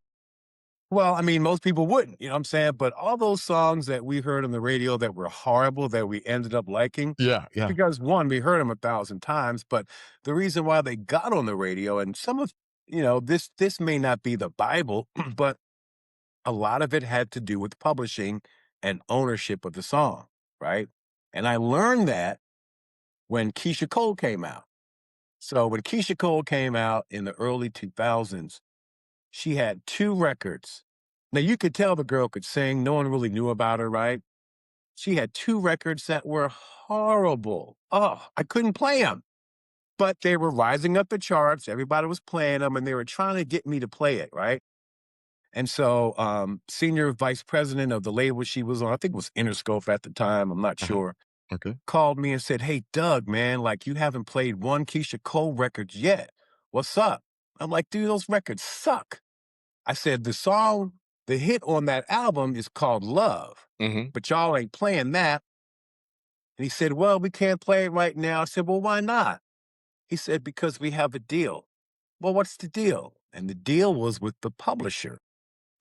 well, I mean, most people wouldn't, you know what I'm saying? But all those songs that we heard on the radio that were horrible that we ended up liking, Yeah, it's yeah. because one, we heard them 1,000 times, but the reason why they got on the radio, and some of, this may not be the Bible, but a lot of it had to do with publishing and ownership of the song, right? And I learned that when Keisha Cole came out. So when Keisha Cole came out in the early 2000s, she had 2 records. Now you could tell the girl could sing. No one really knew about her, right? She had 2 records that were horrible. Oh, I couldn't play them, but they were rising up the charts. Everybody was playing them, and they were trying to get me to play it, right? And so, senior vice president of the label she was on, I think it was Interscope at the time, I'm not Uh-huh. sure, Okay. called me and said, "Hey, Doug, man, like you haven't played one Keisha Cole record yet. What's up?" I'm like, "Dude, those records suck." I said, the hit on that album is called Love, Hmm. but y'all ain't playing that." And he said, "Well, we can't play it right now." I said, "Well, why not?" He said, "Because we have a deal." Well, what's the deal? And the deal was with the publisher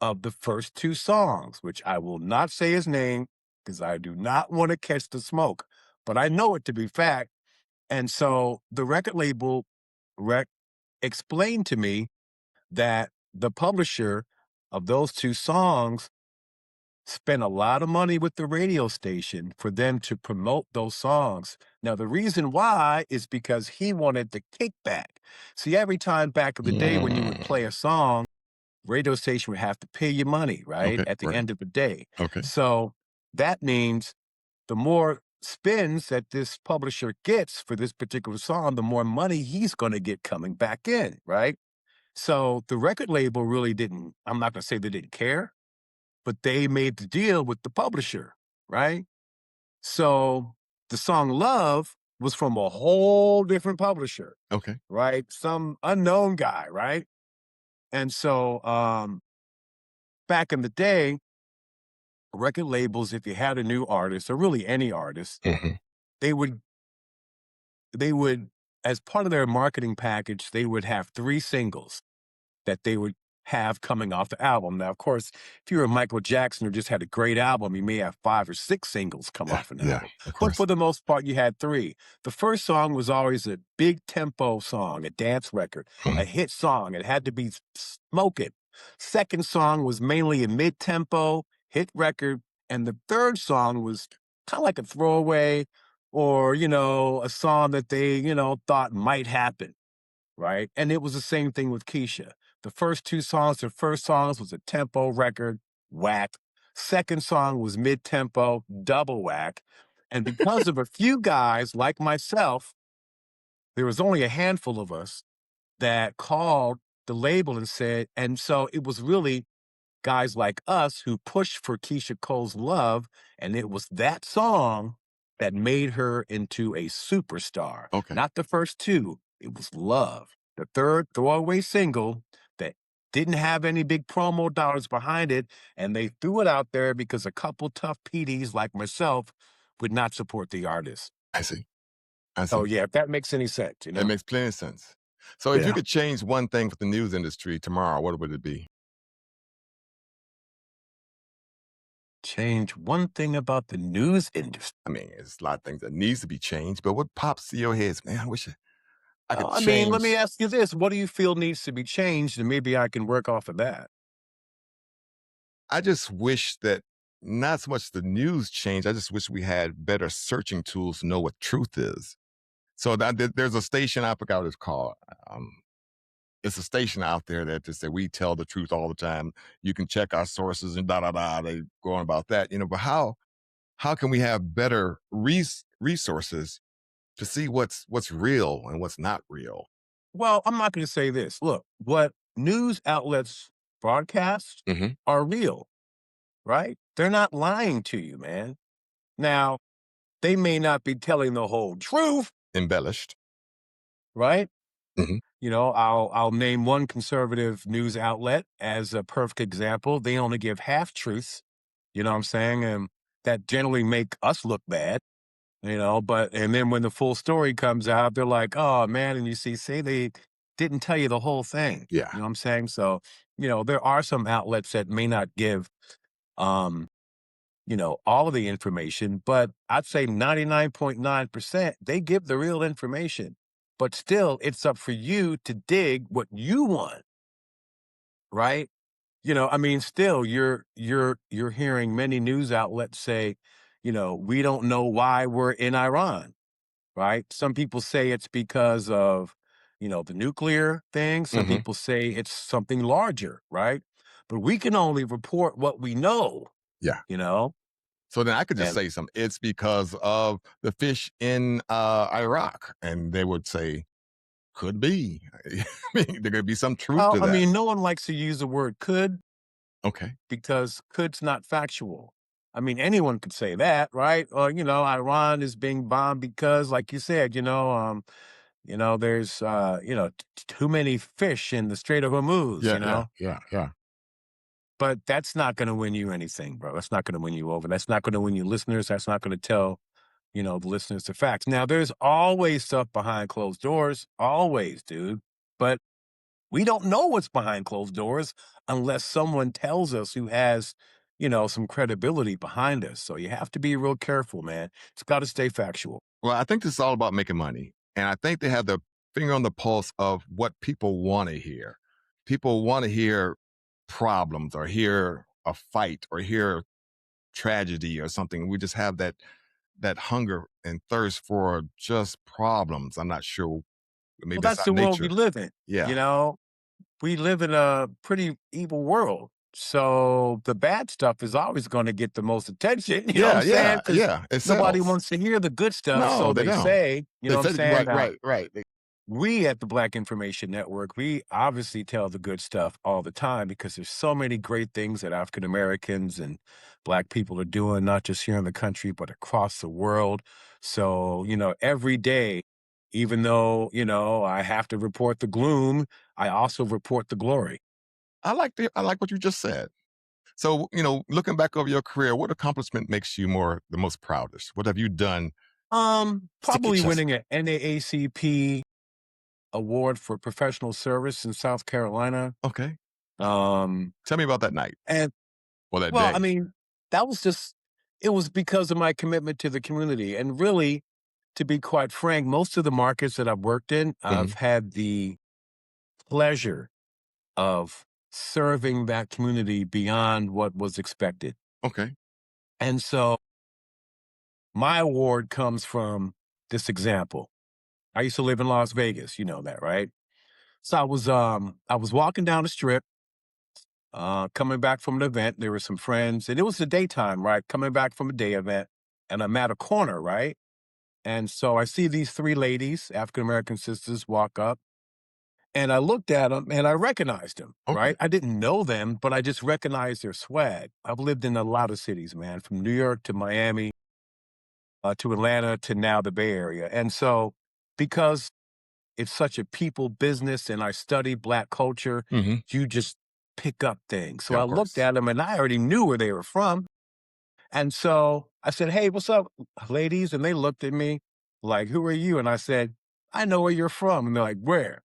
of the first 2 songs, which I will not say his name because I do not want to catch the smoke, but I know it to be fact. And so the record label rec explained to me that the publisher of those 2 songs spent a lot of money with the radio station for them to promote those songs. Now, the reason why is because he wanted the kickback. See, every time back in the day when you would play a song, radio station would have to pay you money, right? Okay. At the Right. end of the day. Okay. So that means the more spins that this publisher gets for this particular song, the more money he's going to get coming back in, right? So the record label really didn't, I'm not going to say they didn't care, but they made the deal with the publisher, right? So the song Love was from a whole different publisher, Okay. right? Some unknown guy, right? And so back in the day, record labels, if you had a new artist or really any artist, Hmm. they would they would, as part of their marketing package, they would have 3 singles that they would have coming off the album. Now, of course, if you were Michael Jackson or just had a great album, you may have 5 or 6 singles come Yeah. off an Yeah. album. Of But course. for the most part, you had 3. The first song was always a big tempo song, a dance record, a Mhm. hit song. It had to be smoking. Second song was mainly a mid-tempo hit record, and the third song was kind of like a throwaway or, a song that they, thought might happen, right? And it was the same thing with Keisha. The first 2 songs, the first songs was a tempo record, whack. Second song was mid-tempo, double whack. And because of a few guys like myself, there was only a handful of us that called the label and said, and so it was really guys like us who pushed for Keisha Cole's Love, and it was that song that made her into a superstar. Okay. Not the first 2, it was Love, the third throwaway single that didn't have any big promo dollars behind it, and they threw it out there because a couple tough PDs like myself would not support the artist. I see. I So see. yeah, if that makes any sense, It makes plenty of sense. So if you Yeah. could change one thing for the news industry tomorrow, what would it be? Change one thing about the news industry. I mean, there's a lot of things that needs to be changed, but what pops to your heads, man? I wish I could Well, I mean, let me change. ask you this. What do you feel needs to be changed? And maybe I can work off of that. I just wish that not so much the news changed. I just wish we had better searching tools to know what truth is. So there's a station, I forgot what it's called. Um, it's a station out there that just said we tell the truth all the time. You can check our sources and da da da. They go on about that, But how can we have better resources to see what's real and what's not real? Well, I'm not going to say this. Look, what news outlets broadcast Hmm. are real, right? They're not lying to you, man. Now, they may not be telling the whole truth, Embellished. right? Hmm. I'll name one conservative news outlet as a perfect example. They only give half truths, you know what I'm saying? And that generally make us look bad, but and then when the full story comes out, they're like, "Oh man," and you see they didn't tell you the whole thing. Yeah. You know what I'm saying? So, there are some outlets that may not give um all of the information, but I'd say 99.9% they give the real information. But still, it's up for you to dig what you want, right? I mean, still you're hearing many news outlets say, we don't know why we're in Iran, right? Some people say it's because of, the nuclear thing. Some Hmm. people say it's something larger, right? But we can only report what we know, Yeah. you know? So then I could just And say something. It's because of the fish in Iraq, and they would say could be. I mean, there could be some truth well, to I that. mean, no one likes to use the word could Okay. because could's not factual. I mean, anyone could say that, right? Or, Iran is being bombed because, like you said, there's too many fish in the Strait of Hormuz, Yeah. Yeah. Yeah. Yeah. but that's not going to win you anything, bro. That's not going to win you over. That's not going to win you listeners. That's not going to tell, the listeners the facts. Now, there's always stuff behind closed doors, always, dude. But we don't know what's behind closed doors unless someone tells us who has, some credibility behind us. So you have to be real careful, man. It's got to stay factual. Well, I think this is all about making money, and I think they have the finger on the pulse of what people want to hear. People want to hear problems or hear a fight or hear tragedy or something. We just have that hunger and thirst for just problems. I'm not sure. Well, Maybe that's that's our the world we nature. live in. Yeah. You know, we live in a pretty evil world. So the bad stuff is always going to get the most attention. You know what I'm Yeah, saying? yeah, Because yeah. It nobody sells. wants to hear the good stuff. No, So they they don't. say, you They know what I'm said saying? right, Now, right, right. we at the Black Information Network, we obviously tell the good stuff all the time because there's so many great things that African Americans and Black people are doing, not just here in the country, but across the world. So, every day, even though, I have to report the gloom, I also report the glory. I like what you just said. So, looking back over your career, what accomplishment makes you the most proudest? What have you done? Stick your Probably chest. winning an NAACP award for professional service in South Carolina. Okay. Um, Tell me about that night and or that Well, I day. mean, that was just it was because of my commitment to the community. And really, to be quite frank, most of the markets that I've worked in, I've Hmm. had the pleasure of serving that community beyond what was expected. Okay. And so my award comes from this example. I used to live in Las Vegas, you know that, right? So I was walking down the strip, coming back from an event. There were some friends, and it was the daytime, right? Coming back from a day event, and I'm at a corner, right? And so I see these three ladies, African American sisters, walk up, and I looked at them and I recognized them, Okay. right? I didn't know them, but I just recognized their swag. I've lived in a lot of cities, man, from New York to Miami, to Atlanta to now the Bay Area. And so, because it's such a people business and I study Black culture, Hmm. you just pick up things. So Yeah, I of looked course. at them and I already knew where they were from. And so I said, "Hey, what's up, ladies?" And they looked at me like, "Who are you?" And I said, "I know where you're from." And they're like, "Where?"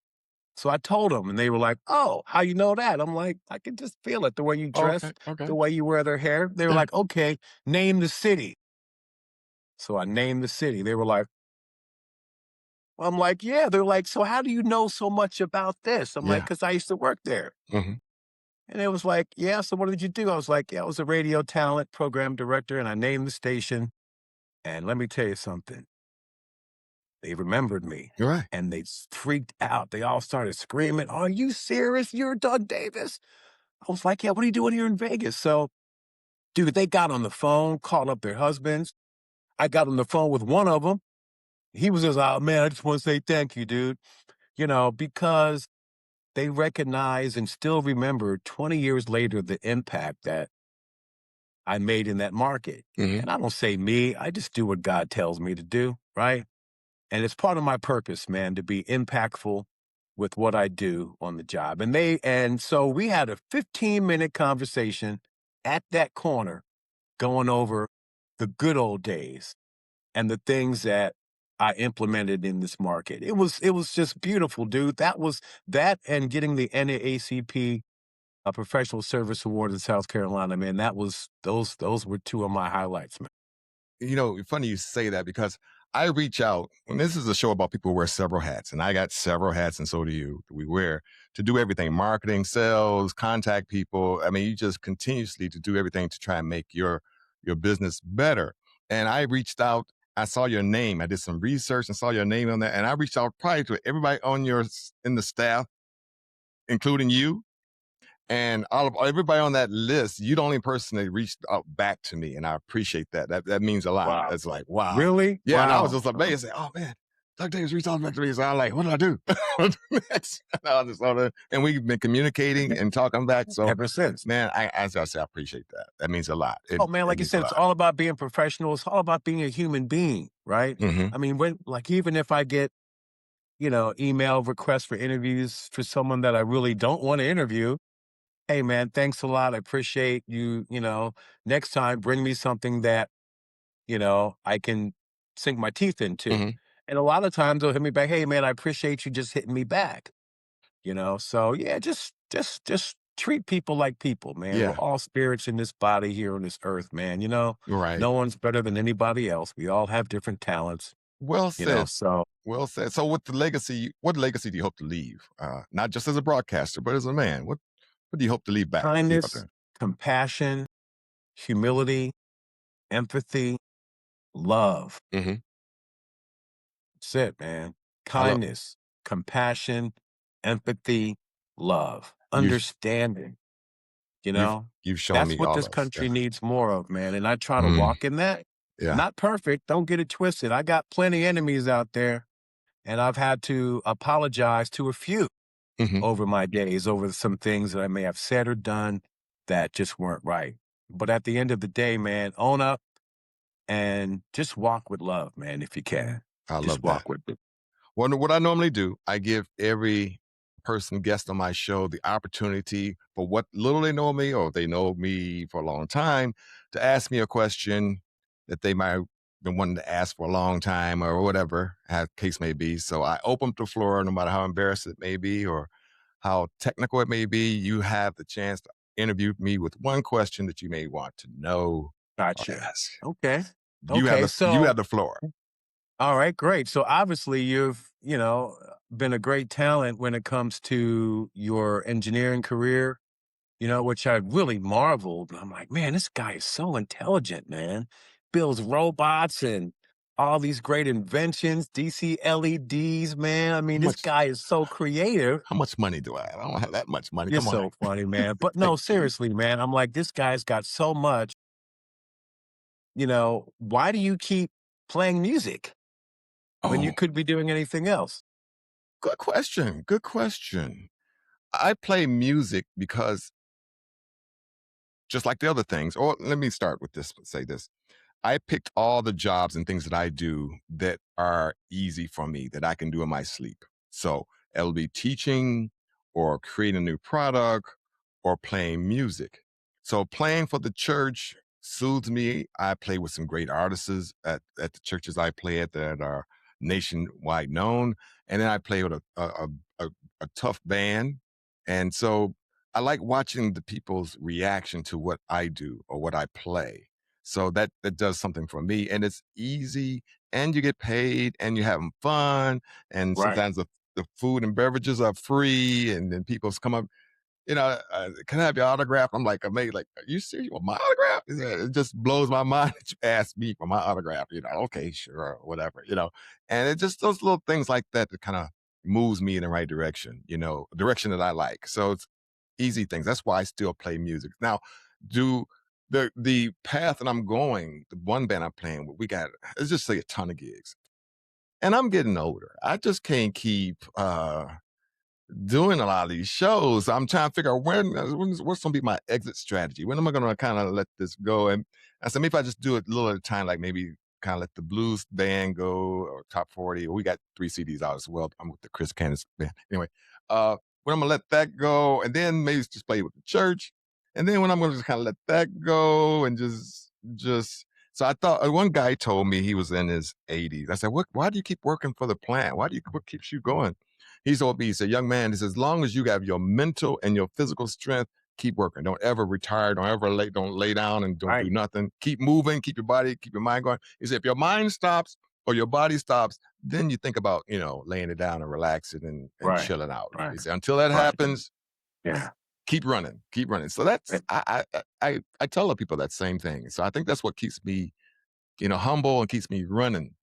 So I told them, and they were like, "Oh, how you know that?" I'm like, "I can just feel it. The way you Oh, dress, okay, okay. the way you wear their hair." They were Yeah, like, "Okay, name the city." So I named the city. They were like, I'm like, "Yeah." They're like, "So how do you know so much about this?" I'm like, yeah. "'Cause I used to work there." Mhm. And it was like, "Yeah, so what did you do?" I was like, "Yeah, I was a radio talent program director, and I named the station." And let me tell you something. They remembered me, You're right. and they freaked out. They all started screaming, "Are you serious? You're Doug Davis?" I was like, "Yeah, what are you doing here in Vegas?" So, dude, they got on the phone, called up their husbands. I got on the phone with one of them. He was just, "Oh, man, I just want to say thank you, dude." Because they recognize and still remember 20 years later the impact that I made in that market. Mhm. And I don't say me, I just do what God tells me to do, right? And it's part of my purpose, man, to be impactful with what I do on the job. And so we had a 15-minute conversation at that corner going over the good old days and the things that I implemented in this market. It was just beautiful, dude. That was that and getting the NAACP a professional service award in South Carolina, man. That was those were two of my highlights, man. Funny you say that because I reach out, and this is a show about people who wear several hats, and I got several hats, and so do you. We wear to do everything marketing, sales, contact people. I mean, you just continuously to do everything to try and make your business better. And I reached out, I saw your name, I did some research and saw your name on there, and I reached out probably to everybody on in the staff, including you and all of everybody on that list, you're the only person that reached out back to me, and I appreciate that. That means a lot. Wow. It's like, wow. Really? Yeah, and I was Wow. just amazed. Oh man, Doug Davis reached out back to me. So I'm like, what did I do? What do next? And I was just and we've been communicating and talking back. So Ever since. man, as I say, I appreciate that. That means a lot. Oh man, It like you means a said, it's lot. all about being professional. It's all about being a human being, right? Hmm. I mean, when like even if I get, email requests for interviews for someone that I really don't want to interview, hey man, thanks a lot. I appreciate you, next time bring me something that, I can sink my teeth into. Hmm. And a lot of times they'll hit me back, hey man, I appreciate you just hitting me back. So yeah, just treat people like people, man. We're Yeah, all spirits in this body here on this earth, man. right. No one's better than anybody else. We all have different talents, Well said. so Well said. So, with the legacy, what legacy do you hope to leave? Not just as a broadcaster, but as a man. What do you hope to leave out kindness, there? compassion, humility, empathy, love. Hmm. That's it, man. I love Kindness, compassion, empathy, love, you. understanding, you You've know? you've shown That's me what all this those. country Yeah. needs more of, man, and I try to Mm, walk in that. yeah. Not perfect, don't get it twisted. I got plenty enemies out there, and I've had to apologize to a few Hmm. over my days, over some things that I may have said or done that just weren't right. But at the end of the day, man, own up and just walk with love, man, if you can. I Just love that. walk with it. Well, what I normally do, I give every person guest on my show the opportunity for what little they know of me, or if they know me for a long time, to ask me a question that they might have been wanting to ask for a long time, or whatever case may be. So I open up the floor, no matter how embarrassed it may be or how technical it may be. You have the chance to interview me with one question that you may want to know or Gotcha. ask. Okay. You have Okay. you So, have the floor. all right, great. So obviously you've, been a great talent when it comes to your engineering career, which I really marveled. I'm like, man, this guy is so intelligent, man. Builds robots and all these great inventions, DC LEDs, man. I mean, How this much guy is so creative. how much money do I have? I don't have that much money. You're Come on. so funny, man. But no, seriously, man. I'm like, this guy's got so much, why do you keep playing music when you Oh, could be doing anything else? good question. Good question. I play music because just like the other things, or let me start with this, say this. I picked all the jobs and things that I do that are easy for me that I can do in my sleep. So it'll be teaching or creating a new product or playing music. So playing for the church soothes me. I play with some great artists at the churches I play at that are nationwide known. And then I play with a a tough band, and so I like watching the people's reaction to what I do or what I play. So that does something for me, and it's easy, and you get paid, and you're having fun, and Right. sometimes the food and beverages are free, and then people come up, "Can I have your autograph?" I'm like amazed, like, "Are you serious? You want my autograph?" It just blows my mind that you asked me for my autograph. Okay, sure, whatever. And it just those little things like that that kind of moves me in the right direction, direction that I like. So it's easy things. That's why I still play music. Now, do the path that I'm going, the one band I'm playing with, we got let's just say a ton of gigs. And I'm getting older. I just can't keep doing a lot of these shows. I'm trying to figure out what's going to be my exit strategy. When am I going to kind of let this go? And I said, maybe if I just do it a little at a time, like maybe kind of let the blues band go or top 40. We got 3 CDs out as well. I'm with the Chris Candace band. Anyway, when I'm going to let that go, and then maybe just play with the church. And then when I'm going to just kind of let that go and just, so I thought one guy told me he was in his 80s. I said, why do you keep working for the plant? What keeps you going? He told me, he said, young man, he says, as long as you have your mental and your physical strength, keep working. Don't ever retire. Don't lay down and don't do Right. nothing. Keep moving, keep your mind going. He said, if your mind stops or your body stops, then you think about, laying it down and relaxing and Right. chilling out. Right. He said, until that Right. happens, Yeah. keep running. So that's, Eh, I tell the people that same thing. So I think that's what keeps me, humble and keeps me running.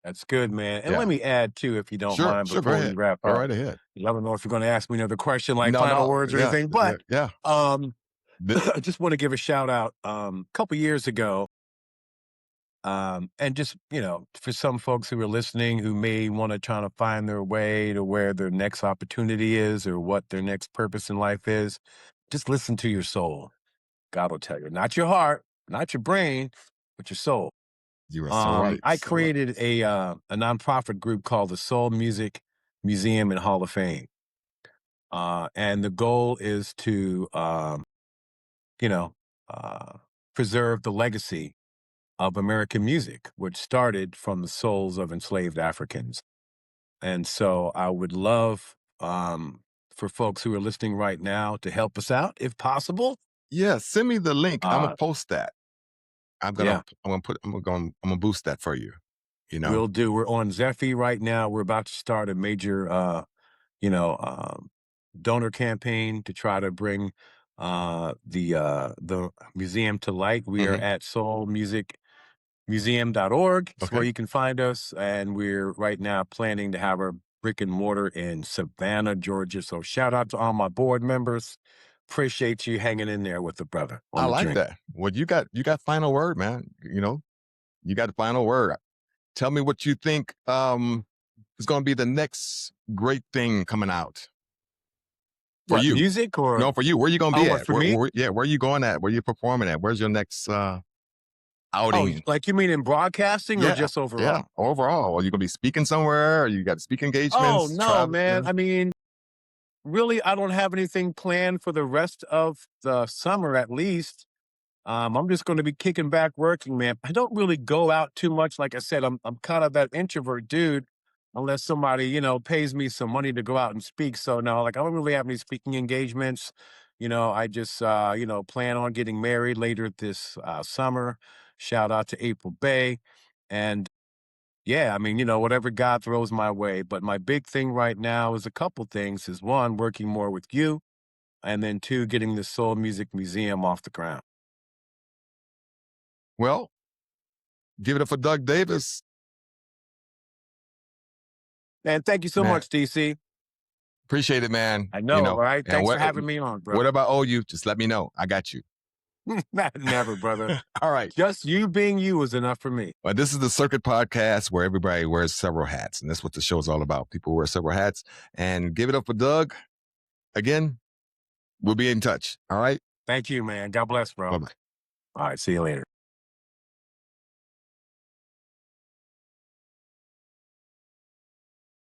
That's good, man. And Yeah. let me add too, if you don't Sure. mind, Sure. Go before we ahead. wrap Go up. right ahead. I don't know if you're going to ask me another question, like No, final no. words or Yeah. anything, Yeah. but Yeah. The- I just want to give a shout out. A couple years ago, and just for some folks who are listening who may want to try to find their way to where their next opportunity is or what their next purpose in life is, just listen to your soul. God will tell you, not your heart, not your brain, but your soul. You are so right. I So right. created a nonprofit group called the Soul Music Museum and Hall of Fame, and the goal is to, you know, uh, preserve the legacy of American music, which started from the souls of enslaved Africans. And so, I would love for folks who are listening right now to help us out, if possible. Yeah, send me the link. I'm gonna Uh, post that. yeah, I'm gonna boost that for you. You know. we'll do. We're on Zephy right now. We're about to start a major you know, donor campaign to try to bring the museum to light. We are Hmm. at soulmusicmuseum.org. It's where Okay. you can find us. And we're right now planning to have a brick and mortar in Savannah, Georgia. So shout out to all my board members. Appreciate you hanging in there with the brother I on the like journey. that. Well, you got final word, man. You got the final word. Tell me what you think is gonna be the next great thing coming out for What, you. music or No, for you. Where you gonna oh, be what at? for me? Yeah, where you going at? Where you performing at? Where's your next Oh, outing? like you mean in broadcasting or Yeah, just yeah. overall? Overall, are you gonna be speaking somewhere? Or you got speaking Oh, engagements? no, Travel? man. Yeah. I mean, really, I don't have anything planned for the rest of the summer, at least. I'm just going to be kicking back working, man. I don't really go out too much. Like I said, I'm kind of that introvert dude, unless somebody pays me some money to go out and speak. So no, like I don't really have any speaking engagements. I just plan on getting married later this summer. Shout out to April Bay, and yeah, I mean, whatever God throws my way. But my big thing right now is a couple things. Is one, working more with you, and then two, getting the Soul Music Museum off the ground. Well, give it up for Doug Davis, And thank you so man. much, DC. Appreciate it, man. I know, all right? And Thanks for having me on, bro. whatever I owe you, just let me know. I got you. Never, brother. All right. Just you being you is enough for me. Well, this is the Circuit Podcast where everybody wears several hats, and that's what the show's all about. People wear several hats. And give it up for Doug. Again, we'll be in touch. All right. Thank you, man. God bless, bro. Bye bye. All right, see you later.